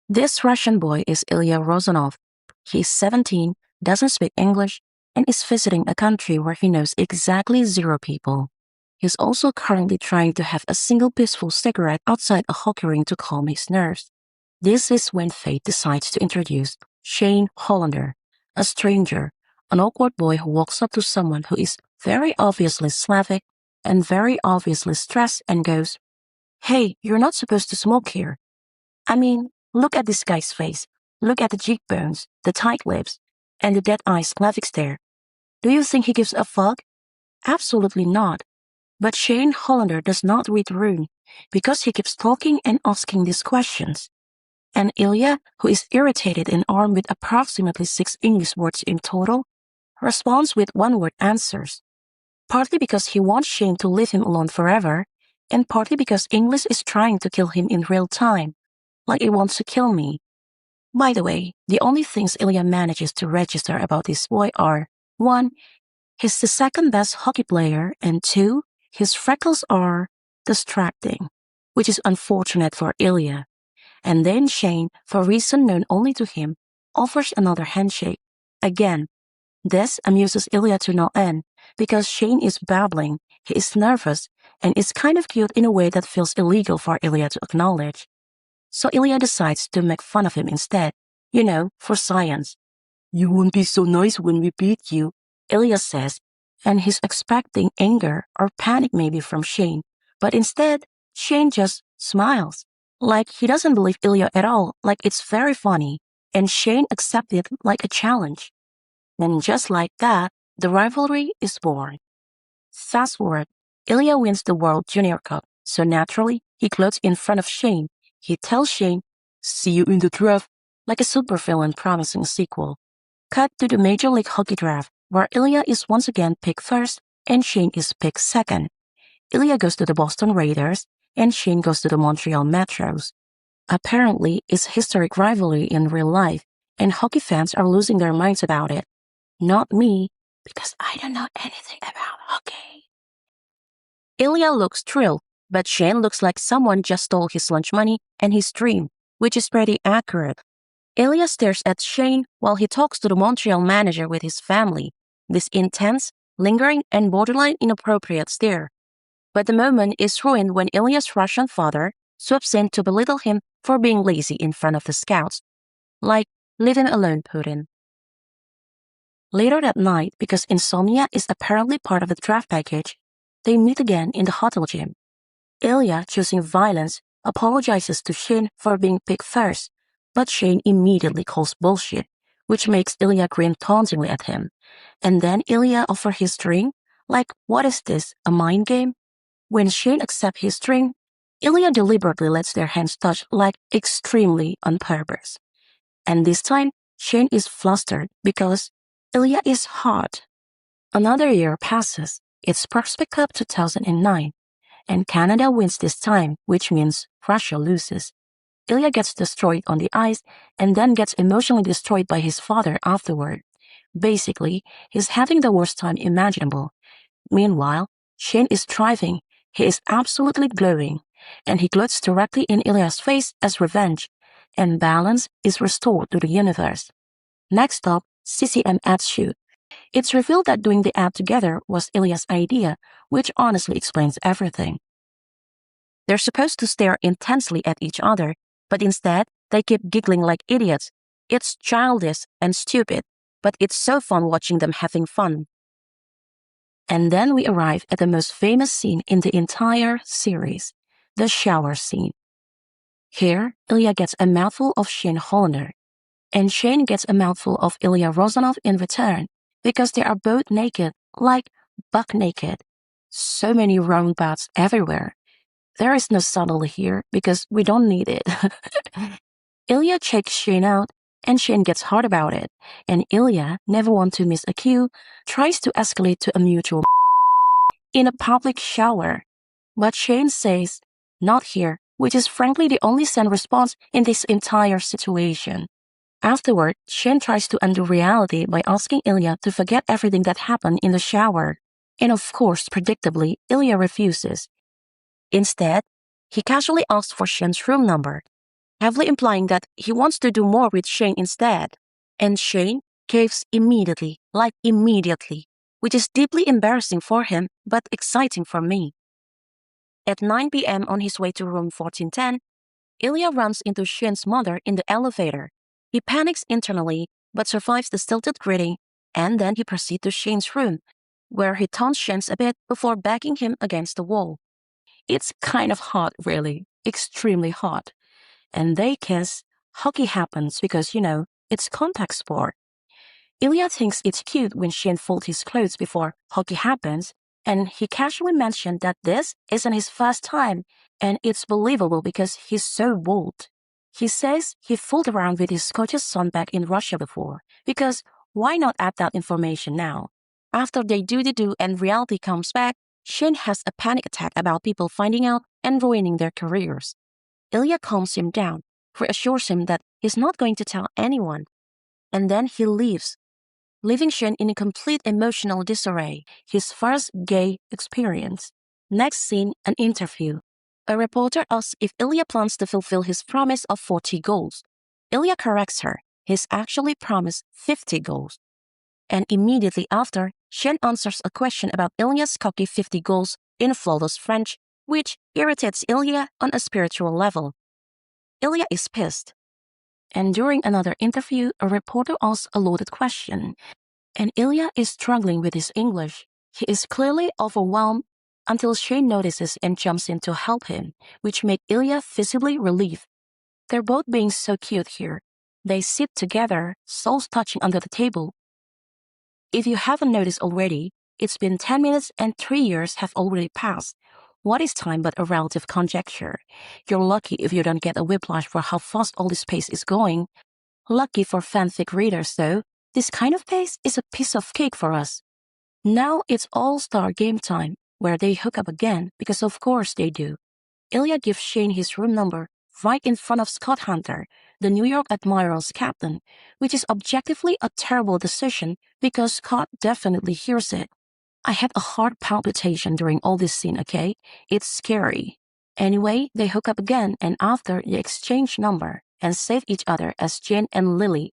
This Russian boy is Ilya Rozanov. He's 17, doesn't speak English, and is visiting a country where he knows exactly zero people. He's also currently trying to have a single peaceful cigarette outside a hockey rink to calm his nerves. This is when fate decides to introduce Shane Hollander, a stranger, an awkward boy who walks up to someone who is very obviously Slavic and very obviously stressed and goes, "Hey, you're not supposed to smoke here." I mean, look at this guy's face. Look at the cheekbones, the tight lips, and the dead eye Slavic stare. Do you think he gives a fuck? Absolutely not. But Shane Hollander does not read the room because he keeps talking and asking these questions. And Ilya, who is irritated and armed with approximately 6 English words in total, responds with one-word answers. Partly because he wants Shane to leave him alone forever, and partly because English is trying to kill him in real time, like it wants to kill me. By the way, the only things Ilya manages to register about this boy are 1. He's the second best hockey player, and 2. His freckles are distracting, which is unfortunate for Ilya. And then Shane, for reason known only to him, offers another handshake. Again, this amuses Ilya to no end because Shane is babbling, he is nervous, and is kind of cute in a way that feels illegal for Ilya to acknowledge. So Ilya decides to make fun of him instead, for science. "You won't be so nice when we beat you," Ilya says, and he's expecting anger or panic maybe from Shane, but instead, Shane just smiles. Like he doesn't believe Ilya at all, like it's very funny, and Shane accepts it like a challenge. And just like that, the rivalry is born. Fast forward, Ilya wins the World Junior Cup, so naturally, he gloats in front of Shane. He tells Shane, "See you in the draft," like a supervillain promising a sequel. Cut to the Major League Hockey draft, where Ilya is once again picked first and Shane is picked second. Ilya goes to the Boston Raiders and Shane goes to the Montreal Metros. Apparently, it's historic rivalry in real life, and hockey fans are losing their minds about it. Not me, because I don't know anything about hockey. Ilya looks thrilled, but Shane looks like someone just stole his lunch money and his dream, which is pretty accurate. Ilya stares at Shane while he talks to the Montreal manager with his family, this intense, lingering, and borderline inappropriate stare. But the moment is ruined when Ilya's Russian father swoops in to belittle him for being lazy in front of the scouts. Like, leave him alone, Putin. Later that night, because insomnia is apparently part of the draft package, they meet again in the hotel gym. Ilya, choosing violence, apologizes to Shane for being picked first, but Shane immediately calls bullshit, which makes Ilya grin tauntingly at him. And then Ilya offers his drink, like, what is this, a mind game? When Shane accepts his drink, Ilya deliberately lets their hands touch, like extremely on purpose. And this time, Shane is flustered because Ilya is hot. Another year passes. It's Prospect Cup 2009, and Canada wins this time, which means Russia loses. Ilya gets destroyed on the ice and then gets emotionally destroyed by his father afterward. Basically, he's having the worst time imaginable. Meanwhile, Shane is thriving. He is absolutely glowing, and he gloats directly in Ilya's face as revenge, and balance is restored to the universe. Next up, CCM ads shoot. It's revealed that doing the ad together was Ilya's idea, which honestly explains everything. They're supposed to stare intensely at each other, but instead, they keep giggling like idiots. It's childish and stupid, but it's so fun watching them having fun. And then we arrive at the most famous scene in the entire series, the shower scene. Here, Ilya gets a mouthful of Shane Hollander, and Shane gets a mouthful of Ilya Rozanov in return, because they are both naked, like buck naked. So many roundabouts everywhere. There is no subtlety here because we don't need it. Ilya checks Shane out, and Shane gets hard about it, and Ilya, never one to miss a cue, tries to escalate to a mutual in a public shower. But Shane says, "Not here," which is frankly the only sane response in this entire situation. Afterward, Shane tries to undo reality by asking Ilya to forget everything that happened in the shower. And of course, predictably, Ilya refuses. Instead, he casually asks for Shane's room number. heavily implying that he wants to do more with Shane instead. And Shane caves immediately, like immediately, which is deeply embarrassing for him but exciting for me. At 9 p.m. on his way to room 1410, Ilya runs into Shane's mother in the elevator. He panics internally but survives the stilted greeting, and then he proceeds to Shane's room, where he taunts Shane a bit before backing him against the wall. It's kind of hot, really, extremely hot. And they kiss. Hockey happens because, it's contact sport. Ilya thinks it's cute when Shane folds his clothes before hockey happens, and he casually mentioned that this isn't his first time, and it's believable because he's so bold. He says he fooled around with his coach's son back in Russia before, because why not add that information now? After they do the do and reality comes back, Shane has a panic attack about people finding out and ruining their careers. Ilya calms him down, reassures him that he's not going to tell anyone, and then he leaves, leaving Shane in a complete emotional disarray, his first gay experience. Next scene, an interview. A reporter asks if Ilya plans to fulfill his promise of 40 goals. Ilya corrects her. He's actually promised 50 goals. And immediately after, Shane answers a question about Ilya's cocky 50 goals in flawless French, which irritates Ilya on a spiritual level. Ilya is pissed. And during another interview, a reporter asks a loaded question, and Ilya is struggling with his English. He is clearly overwhelmed until Shane notices and jumps in to help him, which makes Ilya visibly relieved. They're both being so cute here. They sit together, souls touching under the table. If you haven't noticed already, it's been 10 minutes and 3 years have already passed. What is time but a relative conjecture? You're lucky if you don't get a whiplash for how fast all this pace is going. Lucky for fanfic readers, though, this kind of pace is a piece of cake for us. Now it's all-star game time, where they hook up again, because of course they do. Ilya gives Shane his room number right in front of Scott Hunter, the New York Admiral's captain, which is objectively a terrible decision because Scott definitely hears it. I had a heart palpitation during all this scene, okay? It's scary. Anyway, they hook up again, and after they exchange number and save each other as Jane and Lily,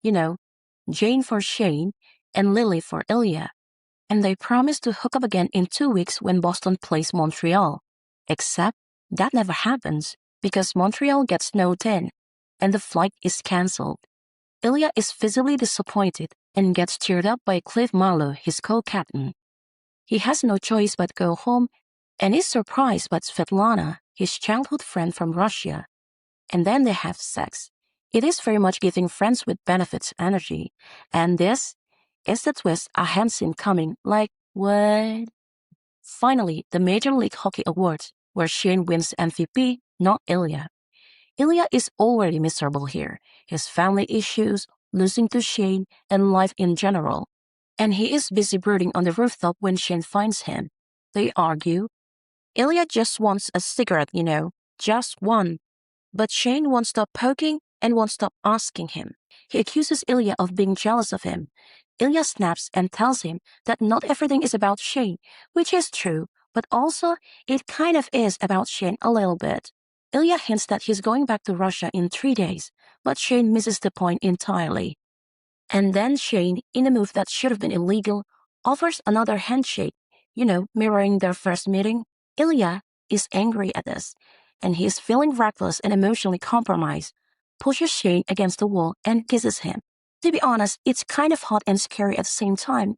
Jane for Shane and Lily for Ilya. And they promise to hook up again in 2 weeks when Boston plays Montreal. Except that never happens because Montreal gets snowed in and the flight is cancelled. Ilya is visibly disappointed and gets cheered up by Cliff Marlowe, his co-captain. He has no choice but go home and is surprised by Svetlana, his childhood friend from Russia. And then they have sex. It is very much giving friends with benefits energy. And this is the twist I hadn't seen coming, like, what? Finally, the Major League Hockey Awards, where Shane wins MVP, not Ilya. Ilya is already miserable here. His family issues, losing to Shane, and life in general. And he is busy brooding on the rooftop when Shane finds him. They argue. Ilya just wants a cigarette, just one. But Shane won't stop poking and won't stop asking him. He accuses Ilya of being jealous of him. Ilya snaps and tells him that not everything is about Shane, which is true, but also it kind of is about Shane a little bit. Ilya hints that he's going back to Russia in 3 days, but Shane misses the point entirely. And then Shane, in a move that should have been illegal, offers another handshake, mirroring their first meeting. Ilya is angry at this, and he is feeling reckless and emotionally compromised, pushes Shane against the wall and kisses him. To be honest, it's kind of hot and scary at the same time.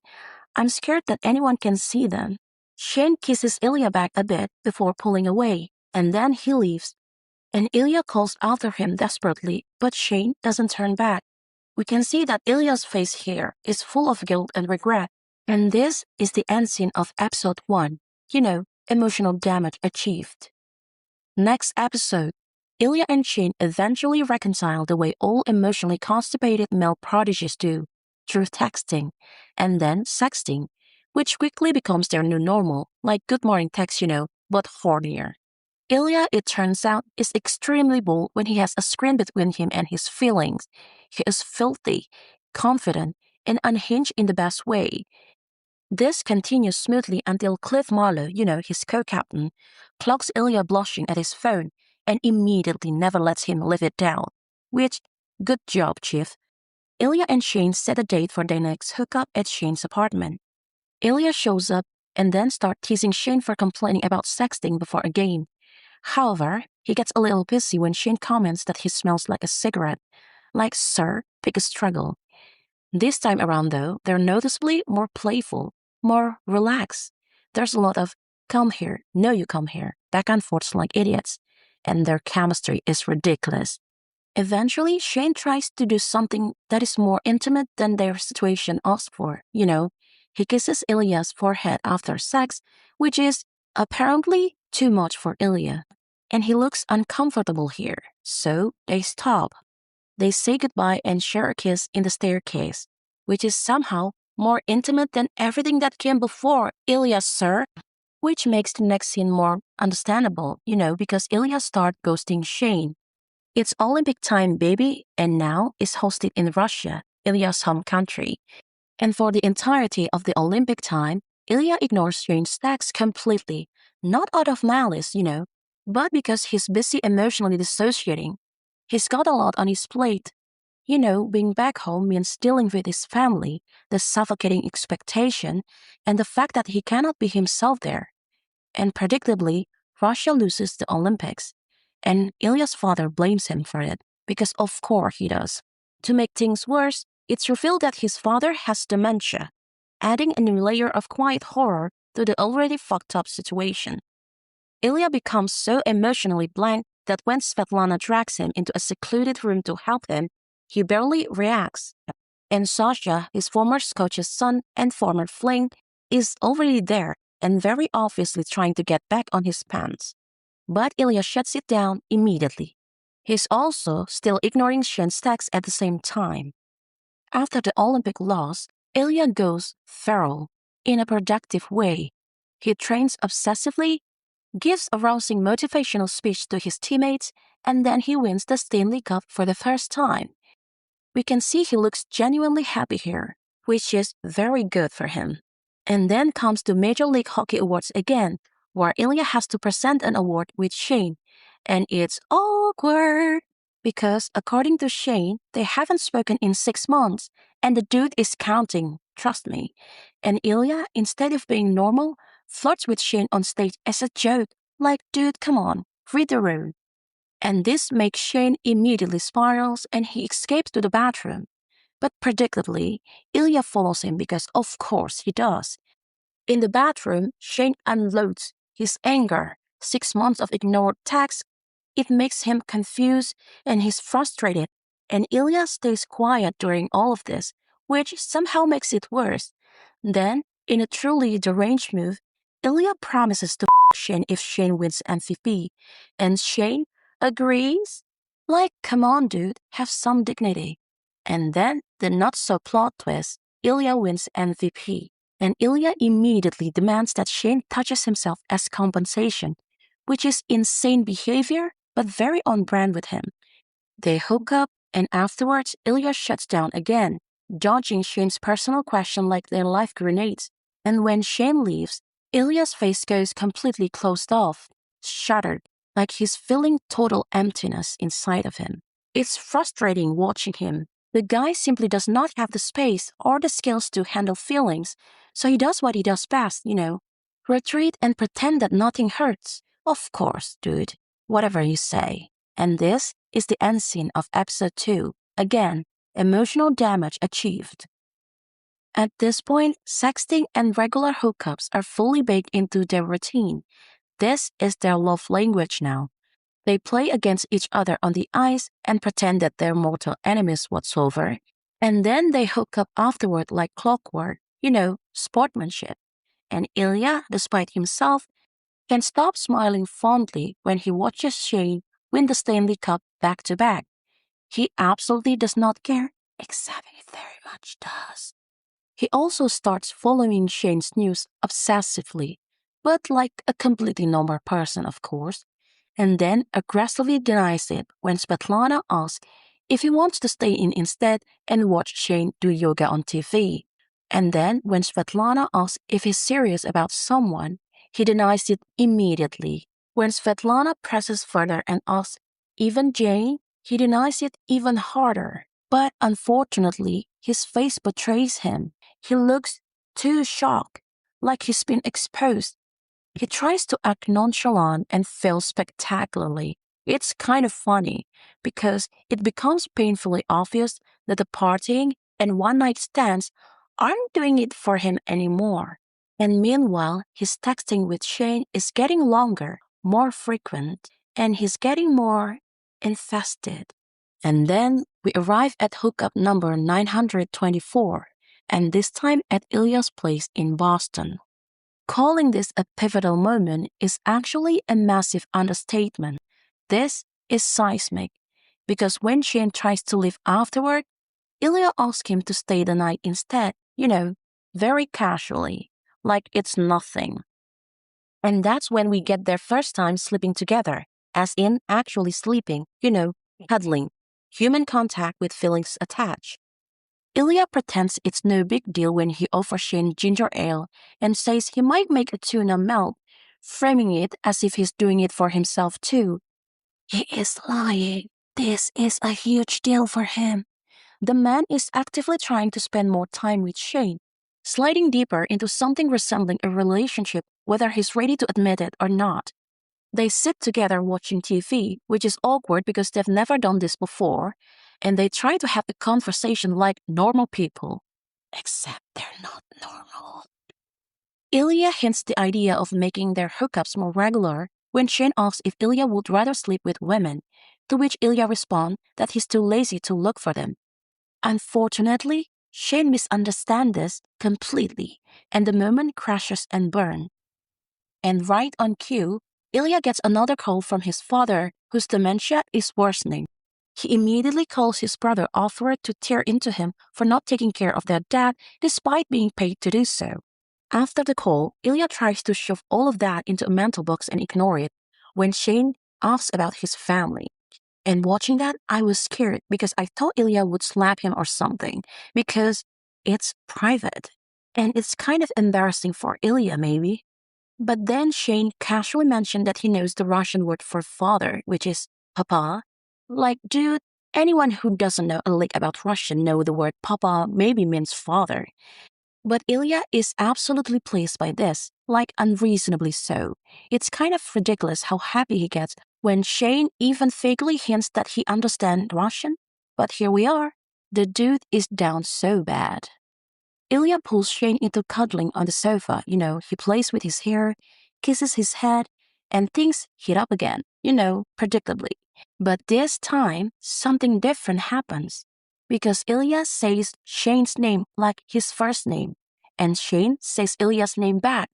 I'm scared that anyone can see them. Shane kisses Ilya back a bit before pulling away, and then he leaves. And Ilya calls after him desperately, but Shane doesn't turn back. We can see that Ilya's face here is full of guilt and regret. And this is the end scene of episode 1. Emotional damage achieved. Next episode, Ilya and Shane eventually reconcile the way all emotionally constipated male prodigies do, through texting, and then sexting, which quickly becomes their new normal, like good morning text, but hornier. Ilya, it turns out, is extremely bold when he has a screen between him and his feelings. He is filthy, confident, and unhinged in the best way. This continues smoothly until Cliff Marlowe, his co-captain, clocks Ilya blushing at his phone and immediately never lets him live it down. Which, good job, Chief. Ilya and Shane set a date for their next hookup at Shane's apartment. Ilya shows up and then starts teasing Shane for complaining about sexting before a game. However, he gets a little pissy when Shane comments that he smells like a cigarette. Like, sir, pick a struggle. This time around, though, they're noticeably more playful, more relaxed. There's a lot of come here, no you come here, back and forth like idiots. And their chemistry is ridiculous. Eventually, Shane tries to do something that is more intimate than their situation asks for. He kisses Ilya's forehead after sex, which is apparently too much for Ilya. And he looks uncomfortable here, so they stop. They say goodbye and share a kiss in the staircase, which is somehow more intimate than everything that came before, Ilya, sir. Which makes the next scene more understandable, because Ilya starts ghosting Shane. It's Olympic time, baby, and now it's hosted in Russia, Ilya's home country. And for the entirety of the Olympic time, Ilya ignores Shane's text completely, not out of malice, but because he's busy emotionally dissociating. He's got a lot on his plate. Being back home means dealing with his family, the suffocating expectation, and the fact that he cannot be himself there. And predictably, Russia loses the Olympics. And Ilya's father blames him for it, because of course he does. To make things worse, it's revealed that his father has dementia, adding a new layer of quiet horror to the already fucked up situation. Ilya becomes so emotionally blank that when Svetlana drags him into a secluded room to help him, he barely reacts. And Sasha, his former coach's son and former fling, is already there and very obviously trying to get back on his pants. But Ilya shuts it down immediately. He's also still ignoring Shane's text at the same time. After the Olympic loss, Ilya goes feral in a productive way. He trains obsessively, gives a rousing motivational speech to his teammates, and then he wins the Stanley Cup for the first time. We can see he looks genuinely happy here, which is very good for him. And then comes the Major League Hockey Awards again, where Ilya has to present an award with Shane. And it's awkward, because according to Shane, they haven't spoken in 6 months, and the dude is counting, trust me. And Ilya, instead of being normal, flirts with Shane on stage as a joke, like, dude, come on, read the room. And this makes Shane immediately spirals and he escapes to the bathroom. But predictably, Ilya follows him because of course he does. In the bathroom, Shane unloads his anger. 6 months of ignored texts, it makes him confused and he's frustrated. And Ilya stays quiet during all of this, which somehow makes it worse. Then, in a truly deranged move, Ilya promises to Shane if Shane wins MVP. And Shane agrees? Like, come on, dude, have some dignity. And then, the not-so-plot twist, Ilya wins MVP. And Ilya immediately demands that Shane touches himself as compensation, which is insane behavior, but very on brand with him. They hook up, and afterwards, Ilya shuts down again, dodging Shane's personal question like they're life grenades. And when Shane leaves, Ilya's face goes completely closed off, shuttered, like he's feeling total emptiness inside of him. It's frustrating watching him. The guy simply does not have the space or the skills to handle feelings, so he does what he does best, retreat and pretend that nothing hurts. Of course, dude, whatever you say. And this is the end scene of episode 2. Again, emotional damage achieved. At this point, sexting and regular hookups are fully baked into their routine. This is their love language now. They play against each other on the ice and pretend that they're mortal enemies whatsoever. And then they hook up afterward like clockwork, sportsmanship. And Ilya, despite himself, can stop smiling fondly when he watches Shane win the Stanley Cup back to back. He absolutely does not care, except he very much does. He also starts following Shane's news obsessively, but like a completely normal person, of course, and then aggressively denies it when Svetlana asks if he wants to stay in instead and watch Shane do yoga on TV. And then when Svetlana asks if he's serious about someone, he denies it immediately. When Svetlana presses further and asks, even Jane, he denies it even harder. But unfortunately, his face betrays him. He looks too shocked, like he's been exposed. He tries to act nonchalant and fails spectacularly. It's kind of funny because it becomes painfully obvious that the partying and one night stands aren't doing it for him anymore. And meanwhile, his texting with Shane is getting longer, more frequent, and he's getting more infested. And then we arrive at hookup number 924, and this time at Ilya's place in Boston. Calling this a pivotal moment is actually a massive understatement. This is seismic, because when Shane tries to leave afterward, Ilya asks him to stay the night instead, very casually, like it's nothing. And that's when we get their first time sleeping together, as in actually sleeping, cuddling, human contact with feelings attached. Ilya pretends it's no big deal when he offers Shane ginger ale and says he might make a tuna melt, framing it as if he's doing it for himself too. He is lying. This is a huge deal for him. The man is actively trying to spend more time with Shane, sliding deeper into something resembling a relationship whether he's ready to admit it or not. They sit together watching TV, which is awkward because they've never done this before, and they try to have a conversation like normal people. Except they're not normal. Ilya hints the idea of making their hookups more regular when Shane asks if Ilya would rather sleep with women, to which Ilya responds that he's too lazy to look for them. Unfortunately, Shane misunderstands this completely, and the moment crashes and burns. And right on cue, Ilya gets another call from his father, whose dementia is worsening. He immediately calls his brother, offering to tear into him for not taking care of their dad despite being paid to do so. After the call, Ilya tries to shove all of that into a mental box and ignore it when Shane asks about his family. And watching that, I was scared because I thought Ilya would slap him or something because it's private. And it's kind of embarrassing for Ilya, maybe. But then Shane casually mentioned that he knows the Russian word for father, which is papa. Like, dude, anyone who doesn't know a lick about Russian know the word papa maybe means father. But Ilya is absolutely pleased by this, like unreasonably so. It's kind of ridiculous how happy he gets when Shane even vaguely hints that he understands Russian. But here we are. The dude is down so bad. Ilya pulls Shane into cuddling on the sofa. He plays with his hair, kisses his head, and things heat up again, predictably. But this time, something different happens. Because Ilya says Shane's name like his first name, and Shane says Ilya's name back.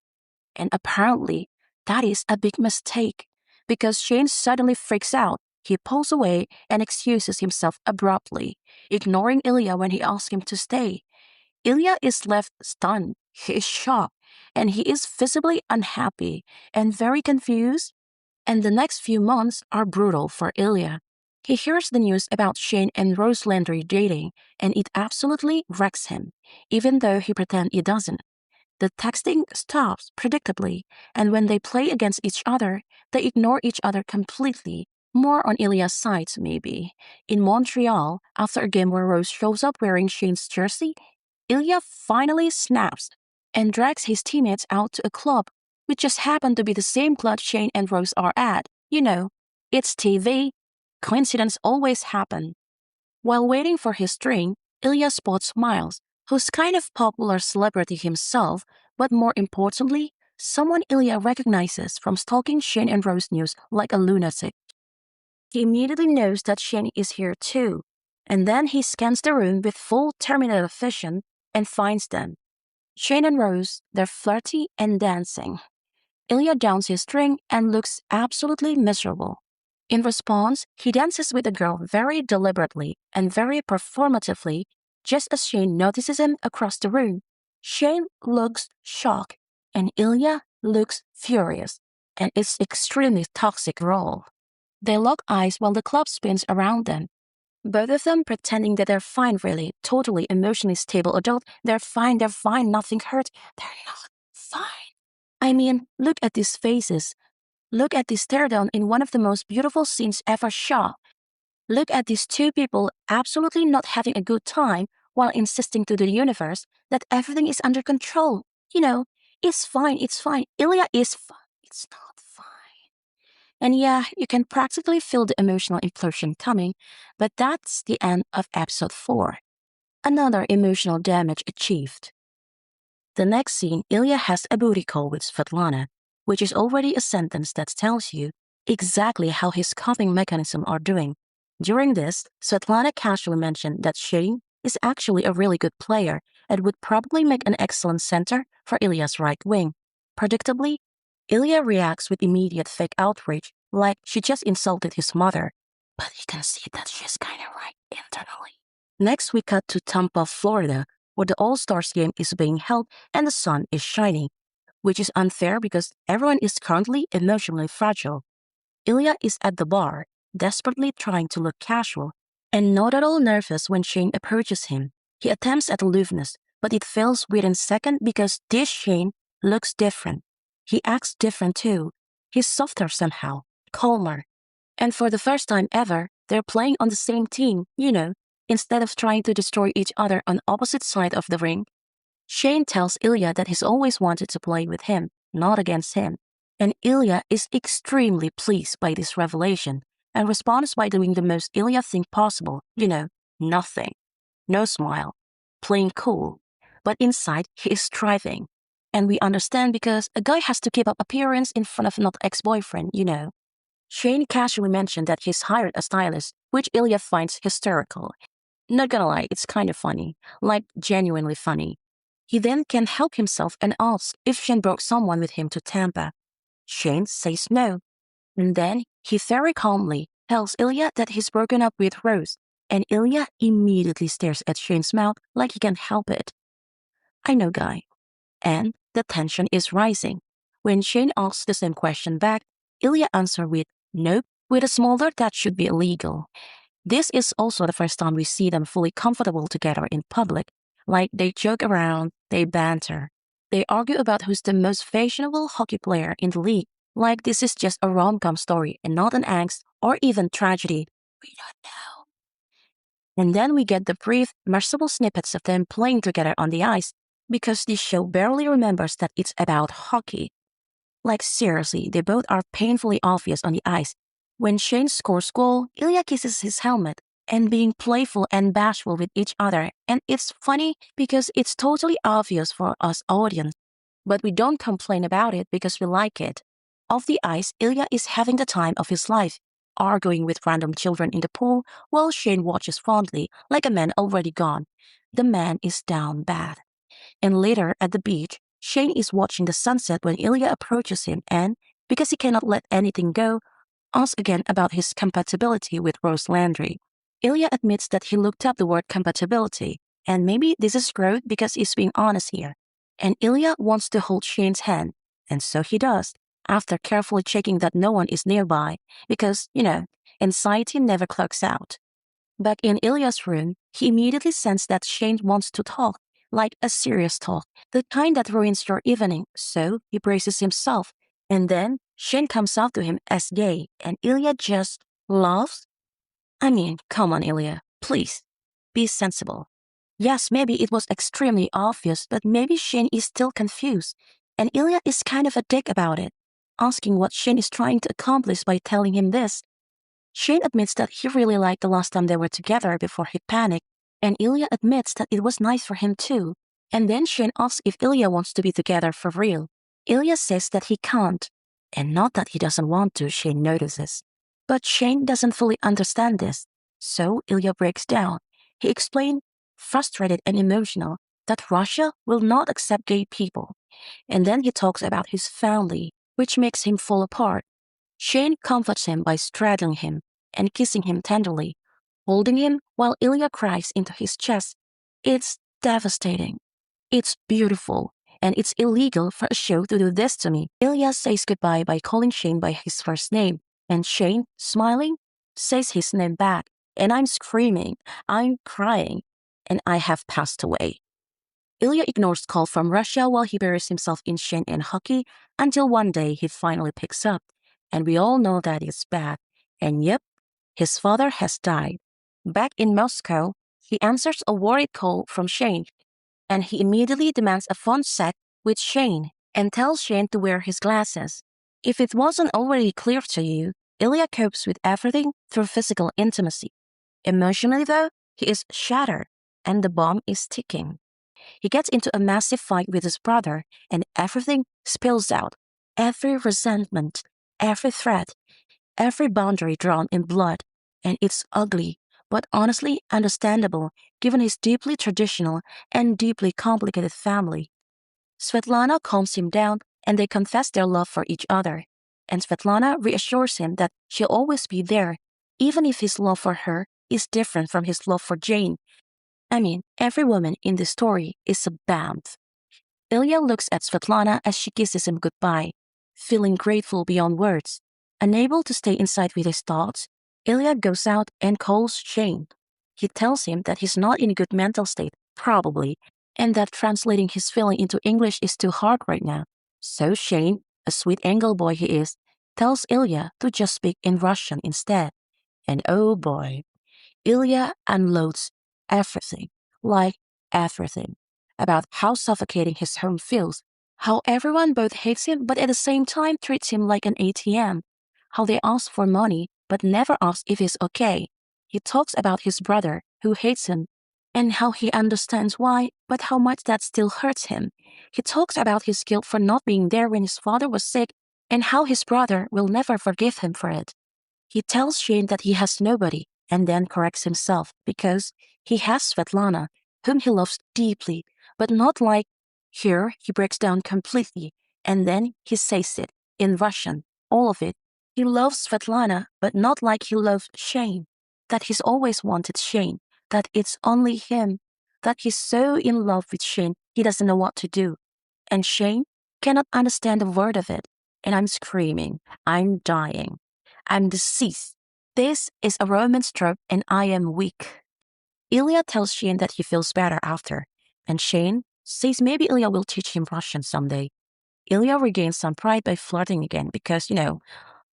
And apparently, that is a big mistake. Because Shane suddenly freaks out. He pulls away and excuses himself abruptly, ignoring Ilya when he asks him to stay. Ilya is left stunned. He is shocked, and he is visibly unhappy and very confused. And the next few months are brutal for Ilya. He hears the news about Shane and Rose Landry dating, and it absolutely wrecks him, even though he pretends it doesn't. The texting stops predictably, and when they play against each other, they ignore each other completely. More on Ilya's side, maybe. In Montreal, after a game where Rose shows up wearing Shane's jersey, Ilya finally snaps and drags his teammates out to a club, which just happened to be the same club Shane and Rose are at. It's TV. Coincidence always happen. While waiting for his drink, Ilya spots Miles, who's kind of popular celebrity himself, but more importantly, someone Ilya recognizes from stalking Shane and Rose news like a lunatic. He immediately knows that Shane is here too, and then he scans the room with full Terminator vision and finds them. Shane and Rose, they're flirty and dancing. Ilya downs his drink and looks absolutely miserable. In response, he dances with the girl very deliberately and very performatively, just as Shane notices him across the room. Shane looks shocked, and Ilya looks furious, and it's extremely toxic role. They lock eyes while the club spins around them. Both of them pretending that they're fine, really, totally emotionally stable adult. They're fine, nothing hurts. They're not fine. I mean, look at these faces. Look at this teardown in one of the most beautiful scenes ever shot. Look at these two people absolutely not having a good time while insisting to the universe that everything is under control. It's fine, it's fine. Ilya is fine. It's not fine. And yeah, you can practically feel the emotional implosion coming, but that's the end of episode 4. Another emotional damage achieved. The next scene, Ilya has a booty call with Svetlana, which is already a sentence that tells you exactly how his coping mechanisms are doing. During this, Svetlana casually mentioned that Shane is actually a really good player and would probably make an excellent center for Ilya's right wing. Predictably, Ilya reacts with immediate fake outrage, like she just insulted his mother. But you can see that she's kinda right internally. Next, we cut to Tampa, Florida, where the All-Stars game is being held and the sun is shining, which is unfair because everyone is currently emotionally fragile. Ilya is at the bar, desperately trying to look casual, and not at all nervous when Shane approaches him. He attempts at aloofness, but it fails within a second because this Shane looks different. He acts different too. He's softer somehow, calmer. And for the first time ever, they're playing on the same team, instead of trying to destroy each other on opposite side of the ring. Shane tells Ilya that he's always wanted to play with him, not against him. And Ilya is extremely pleased by this revelation and responds by doing the most Ilya thing possible, nothing. No smile. Playing cool. But inside, he is striving. And we understand because a guy has to keep up appearance in front of not ex-boyfriend. Shane casually mentioned that he's hired a stylist, which Ilya finds hysterical. Not gonna lie, it's kind of funny, like genuinely funny. He then can't help himself and asks if Shane brought someone with him to Tampa. Shane says no. And then he very calmly tells Ilya that he's broken up with Rose, and Ilya immediately stares at Shane's mouth like he can't help it. I know, guy. And the tension is rising. When Shane asks the same question back, Ilya answers with nope, with a small word that should be illegal. This is also the first time we see them fully comfortable together in public. Like they joke around, they banter. They argue about who's the most fashionable hockey player in the league. Like this is just a rom-com story and not an angst or even tragedy. We don't know. And then we get the brief, merciful snippets of them playing together on the ice because this show barely remembers that it's about hockey. Like seriously, they both are painfully obvious on the ice. When Shane scores goal, Ilya kisses his helmet and being playful and bashful with each other. And it's funny because it's totally obvious for us audience. But we don't complain about it because we like it. Off the ice, Ilya is having the time of his life, arguing with random children in the pool while Shane watches fondly like a man already gone. The man is down bad. And later at the beach, Shane is watching the sunset when Ilya approaches him and, because he cannot let anything go, asks again about his compatibility with Rose Landry. Ilya admits that he looked up the word compatibility, and maybe this is growth because he's being honest here. And Ilya wants to hold Shane's hand, and so he does, after carefully checking that no one is nearby, because, anxiety never clocks out. Back in Ilya's room, he immediately sensed that Shane wants to talk, like a serious talk, the kind that ruins your evening, so he braces himself. And then Shane comes up to him as gay, and Ilya just laughs. I mean, come on, Ilya, please, be sensible. Yes, maybe it was extremely obvious, but maybe Shane is still confused, and Ilya is kind of a dick about it, asking what Shane is trying to accomplish by telling him this. Shane admits that he really liked the last time they were together before he panicked, and Ilya admits that it was nice for him too. And then Shane asks if Ilya wants to be together for real. Ilya says that he can't, and not that he doesn't want to, Shane notices. But Shane doesn't fully understand this, so Ilya breaks down. He explained, frustrated and emotional, that Russia will not accept gay people. And then he talks about his family, which makes him fall apart. Shane comforts him by straddling him and kissing him tenderly, holding him while Ilya cries into his chest. It's devastating. It's beautiful, and it's illegal for a show to do this to me. Ilya says goodbye by calling Shane by his first name, and Shane, smiling, says his name back, and I'm screaming, I'm crying, and I have passed away. Ilya ignores call from Russia while he buries himself in Shane and hockey until one day he finally picks up. and we all know that it's bad. And yep, his father has died. Back in Moscow, he answers a worried call from Shane, and he immediately demands a phone set with Shane and tells Shane to wear his glasses. If it wasn't already clear to you, Ilya copes with everything through physical intimacy. Emotionally, though, he is shattered, and the bomb is ticking. He gets into a massive fight with his brother, and everything spills out. Every resentment, every threat, every boundary drawn in blood. And it's ugly, but honestly understandable given his deeply traditional and deeply complicated family. Svetlana calms him down and they confess their love for each other. And Svetlana reassures him that she'll always be there, even if his love for her is different from his love for Jane. I mean, every woman in this story is a bamf. Ilya looks at Svetlana as she kisses him goodbye, feeling grateful beyond words. Unable to stay inside with his thoughts, Ilya goes out and calls Shane. He tells him that he's not in a good mental state, probably, and that translating his feeling into English is too hard right now. So Shane, a sweet Anglo boy he is, tells Ilya to just speak in Russian instead. And oh boy, Ilya unloads everything, like everything, about how suffocating his home feels, how everyone both hates him but at the same time treats him like an ATM, how they ask for money but never ask if he's okay. He talks about his brother, who hates him, and how he understands why, but how much that still hurts him. He talks about his guilt for not being there when his father was sick, and how his brother will never forgive him for it. He tells Shane that he has nobody and then corrects himself because he has Svetlana, whom he loves deeply, but not like here he breaks down completely and then he says it in Russian, all of it. He loves Svetlana, but not like he loved Shane, that he's always wanted Shane, that it's only him, that he's so in love with Shane he doesn't know what to do. And Shane cannot understand a word of it. And I'm screaming, I'm dying. I'm deceased. This is a romance trope and I am weak. Ilya tells Shane that he feels better after, and Shane says maybe Ilya will teach him Russian someday. Ilya regains some pride by flirting again because,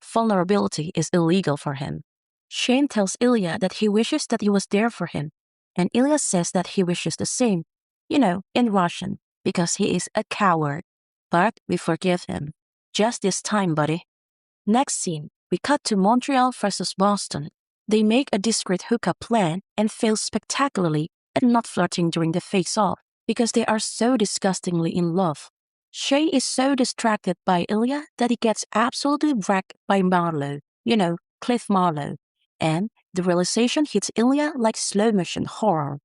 vulnerability is illegal for him. Shane tells Ilya that he wishes that he was there for him, and Ilya says that he wishes the same, in Russian, because he is a coward. But we forgive him. Just this time, buddy. Next scene, we cut to Montreal versus Boston. They make a discreet hookup plan and fail spectacularly at not flirting during the face-off because they are so disgustingly in love. Shane is so distracted by Ilya that he gets absolutely wrecked by Marlowe, Cliff Marlowe, and the realization hits Ilya like slow-motion horror.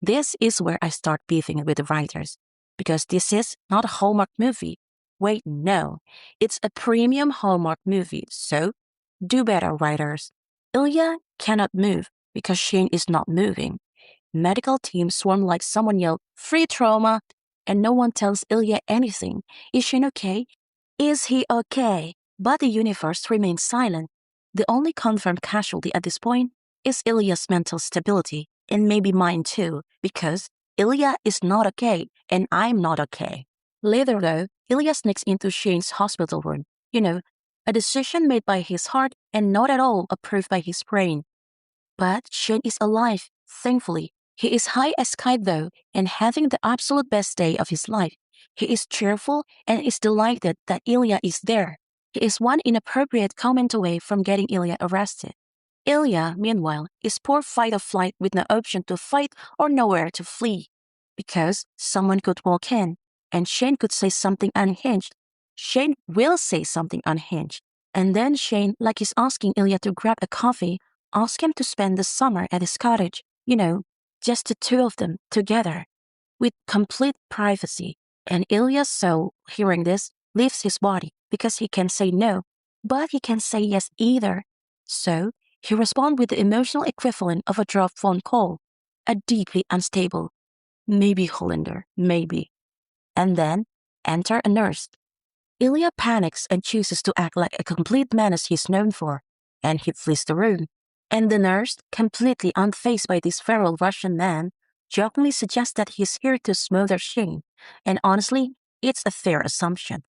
This is where I start beefing with the writers, because this is not a Hallmark movie. Wait, no, it's a premium Hallmark movie, so do better, writers. Ilya cannot move because Shane is not moving. Medical teams swarm like someone yelled, "Free trauma!" and no one tells Ilya anything. Is Shane okay? Is he okay? But the universe remains silent. The only confirmed casualty at this point is Ilya's mental stability, and maybe mine too, because Ilya is not okay, and I'm not okay. Later, though, Ilya sneaks into Shane's hospital room. A decision made by his heart and not at all approved by his brain. But Shane is alive, thankfully. He is high as kite though, and having the absolute best day of his life. He is cheerful and is delighted that Ilya is there. He is one inappropriate comment away from getting Ilya arrested. Ilya, meanwhile, is poor fight or flight with no option to fight or nowhere to flee. Because someone could walk in, and Shane could say something unhinged. Shane will say something unhinged. And then Shane, like he's asking Ilya to grab a coffee, ask him to spend the summer at his cottage, just the two of them together, with complete privacy. And Ilya's soul, hearing this, leaves his body because he can say no, but he can say yes either. So he responds with the emotional equivalent of a dropped phone call, a deeply unstable, maybe Hollander, maybe. And then enter a nurse. Ilya panics and chooses to act like a complete menace he's known for, and he flees the room. And the nurse, completely unfazed by this feral Russian man, jokingly suggests that he's here to smother Shane, and honestly, it's a fair assumption.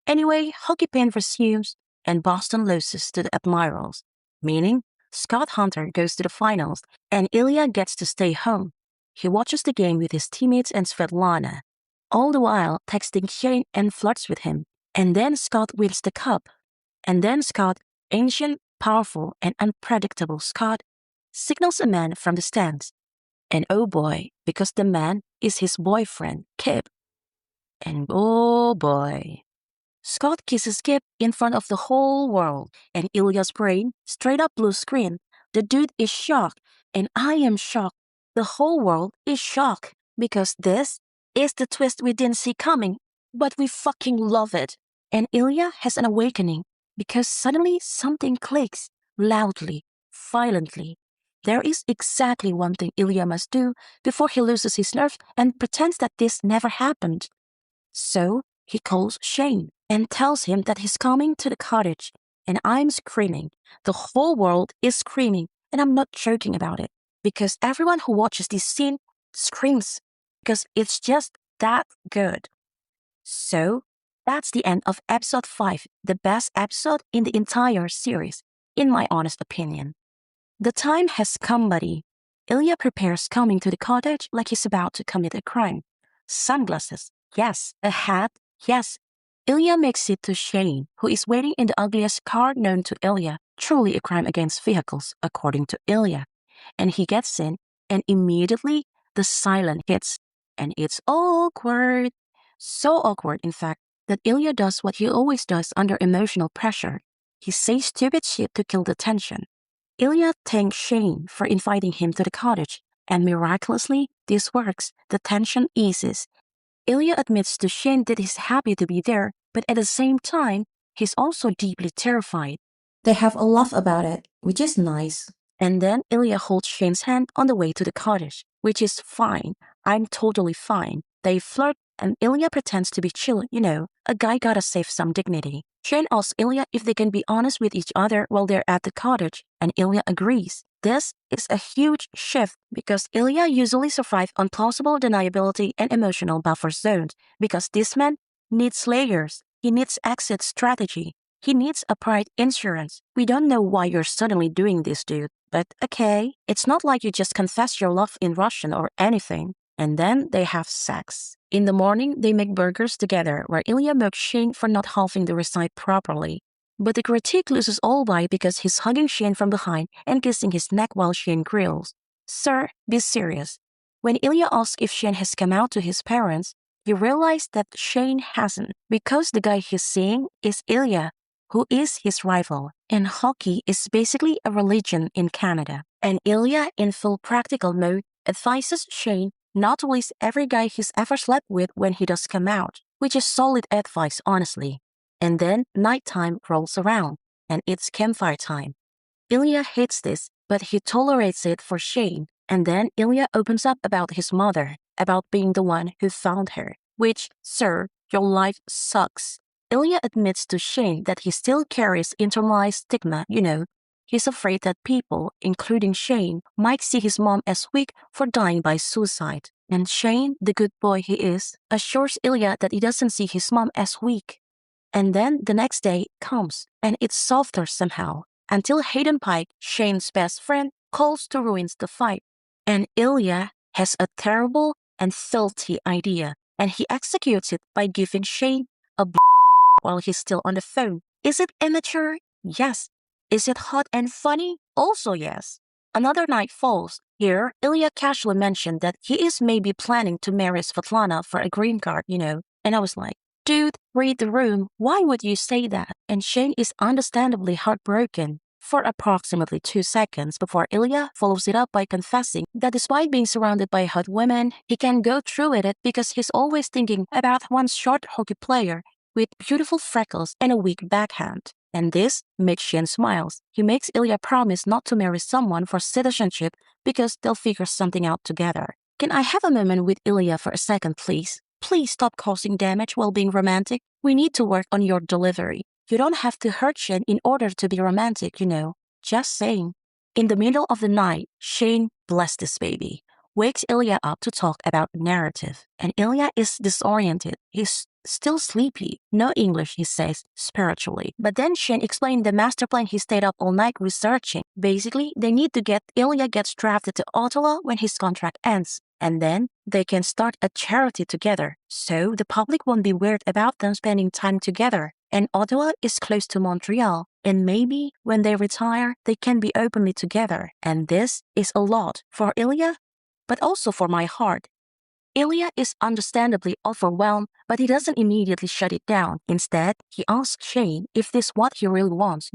Anyway, hockey pain resumes, and Boston loses to the Admirals, meaning Scott Hunter goes to the finals and Ilya gets to stay home. He watches the game with his teammates and Svetlana, all the while texting Shane and flirts with him. And then Scott wins the cup. And then Scott, ancient, powerful, and unpredictable Scott, signals a man from the stands. And oh boy, because the man is his boyfriend, Kip. And oh boy, Scott kisses Kip in front of the whole world, and Ilya's brain straight up blue screen. The dude is shocked, and I am shocked. The whole world is shocked because this is the twist we didn't see coming, but we fucking love it. And Ilya has an awakening because suddenly something clicks loudly, violently. There is exactly one thing Ilya must do before he loses his nerve and pretends that this never happened. So he calls Shane and tells him that he's coming to the cottage. And I'm screaming. The whole world is screaming, and I'm not joking about it. Because everyone who watches this scene screams. Because it's just that good. So that's the end of episode 5, the best episode in the entire series, in my honest opinion. The time has come, buddy. Ilya prepares coming to the cottage like he's about to commit a crime. Sunglasses, yes. A hat, yes. Ilya makes it to Shane, who is waiting in the ugliest car known to Ilya, truly a crime against vehicles, according to Ilya. And he gets in, and immediately the silence hits. And it's awkward. So awkward, in fact, that Ilya does what he always does under emotional pressure. He says stupid shit to kill the tension. Ilya thanks Shane for inviting him to the cottage, and miraculously, this works. The tension eases. Ilya admits to Shane that he's happy to be there, but at the same time, he's also deeply terrified. They have a laugh about it, which is nice. And then Ilya holds Shane's hand on the way to the cottage, which is fine. I'm totally fine. They flirt, and Ilya pretends to be chill, a guy gotta save some dignity. Shane asks Ilya if they can be honest with each other while they're at the cottage, and Ilya agrees. This is a huge shift because Ilya usually survives on plausible deniability and emotional buffer zones because this man needs layers. He needs exit strategy. He needs a pride insurance. We don't know why you're suddenly doing this, dude. But okay, it's not like you just confess your love in Russian or anything. And then they have sex. In the morning, they make burgers together where Ilya mocks Shane for not halving the recipe properly. But the critique loses all by because he's hugging Shane from behind and kissing his neck while Shane grills. Sir, be serious. When Ilya asks if Shane has come out to his parents, you realize that Shane hasn't because the guy he's seeing is Ilya, who is his rival. And hockey is basically a religion in Canada. And Ilya, in full practical mode, advises Shane not to waste every guy he's ever slept with when he does come out, which is solid advice, honestly. And then nighttime rolls around, and it's campfire time. Ilya hates this, but he tolerates it for Shane. And then Ilya opens up about his mother, about being the one who found her, which, sir, your life sucks. Ilya admits to Shane that he still carries internalized stigma, He's afraid that people, including Shane, might see his mom as weak for dying by suicide. And Shane, the good boy he is, assures Ilya that he doesn't see his mom as weak. And then the next day comes, and it's softer somehow, until Hayden Pike, Shane's best friend, calls to ruin the fight. And Ilya has a terrible and filthy idea, and he executes it by giving Shane a while he's still on the phone. Is it immature? Yes. Is it hot and funny? Also yes. Another night falls. Here, Ilya casually mentioned that he is maybe planning to marry Svetlana for a green card, And I was like, dude, read the room. Why would you say that? And Shane is understandably heartbroken for approximately 2 seconds before Ilya follows it up by confessing that despite being surrounded by hot women, he can go through with it because he's always thinking about one short hockey player with beautiful freckles and a weak backhand. And this makes Shane smiles. He makes Ilya promise not to marry someone for citizenship because they'll figure something out together. Can I have a moment with Ilya for a second, please? Please stop causing damage while being romantic. We need to work on your delivery. You don't have to hurt Shane in order to be romantic, Just saying. In the middle of the night, Shane blessed this baby. wakes Ilya up to talk about narrative, and Ilya is disoriented. He's still sleepy. No English, he says, spiritually. But then Shane explained the master plan he stayed up all night researching. Basically, they need to get Ilya gets drafted to Ottawa when his contract ends, and then they can start a charity together, so the public won't be weird about them spending time together. And Ottawa is close to Montreal, and maybe when they retire, they can be openly together. And this is a lot for Ilya, but also for my heart. Ilya is understandably overwhelmed, but he doesn't immediately shut it down. Instead, he asks Shane if this is what he really wants,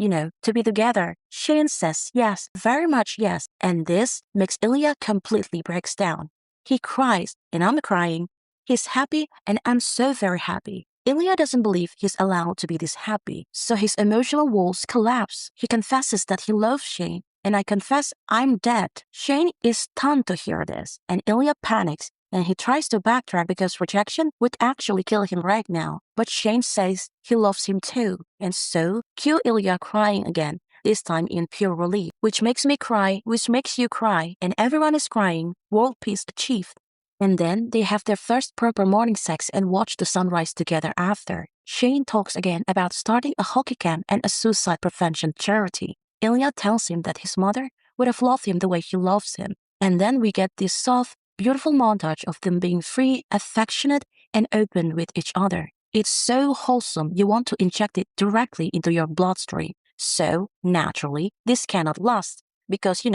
to be together. Shane says yes, very much yes, and this makes Ilya completely breaks down. He cries, and I'm crying. He's happy, and I'm so very happy. Ilya doesn't believe he's allowed to be this happy, so his emotional walls collapse. He confesses that he loves Shane, and I confess I'm dead. Shane is stunned to hear this, and Ilya panics, and he tries to backtrack because rejection would actually kill him right now. But Shane says he loves him too, and so cue Ilya crying again, this time in pure relief, which makes me cry, which makes you cry, and everyone is crying, world peace achieved. And then they have their first proper morning sex and watch the sunrise together after. Shane talks again about starting a hockey camp and a suicide prevention charity. Ilya tells him that his mother would have loved him the way he loves him. And then we get this soft, beautiful montage of them being free, affectionate, and open with each other. It's so wholesome you want to inject it directly into your bloodstream. So, naturally, this cannot last because,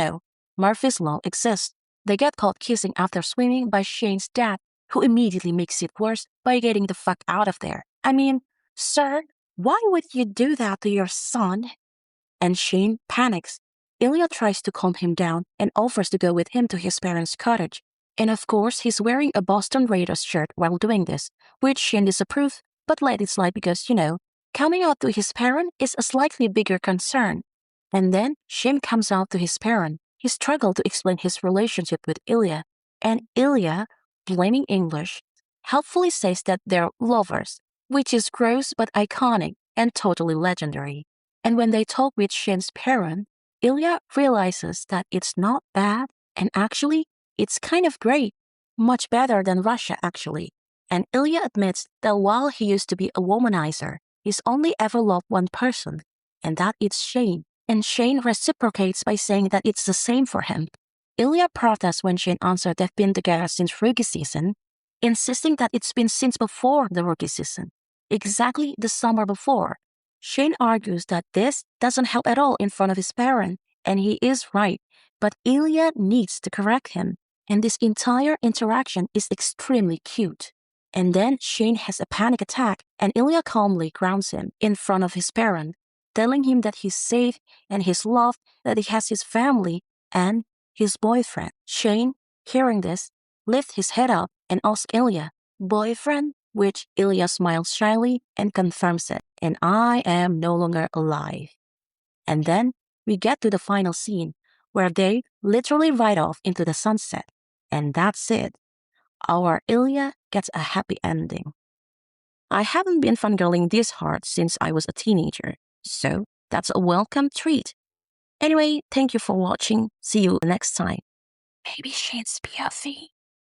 Murphy's Law exists. They get caught kissing after swimming by Shane's dad, who immediately makes it worse by getting the fuck out of there. I mean, sir, why would you do that to your son? And Shane panics. Ilya tries to calm him down and offers to go with him to his parents' cottage. And of course, he's wearing a Boston Raiders shirt while doing this, which Shane disapproves, but let it slide because, coming out to his parent is a slightly bigger concern. And then Shane comes out to his parent. He struggled to explain his relationship with Ilya, and Ilya, blaming English, helpfully says that they're lovers, which is gross but iconic and totally legendary. And when they talk with Shane's parent, Ilya realizes that it's not bad, and actually, it's kind of great, much better than Russia actually. And Ilya admits that while he used to be a womanizer, he's only ever loved one person, and that is Shane. And Shane reciprocates by saying that it's the same for him. Ilya protests when Shane answered they've been together since rookie season, insisting that it's been since before the rookie season, exactly the summer before. Shane argues that this doesn't help at all in front of his parent, and he is right, but Ilya needs to correct him, and this entire interaction is extremely cute. And then Shane has a panic attack, and Ilya calmly grounds him in front of his parent, telling him that he's safe and he's loved, that he has his family and his boyfriend. Shane, hearing this, lifts his head up and asks Ilya, "Boyfriend?" Which Ilya smiles shyly and confirms it, and I am no longer alive. And then we get to the final scene, where they literally ride off into the sunset. And that's it. Our Ilya gets a happy ending. I haven't been fangirling this hard since I was a teenager, so that's a welcome treat. Anyway, thank you for watching. See you next time. Maybe Shane's POV.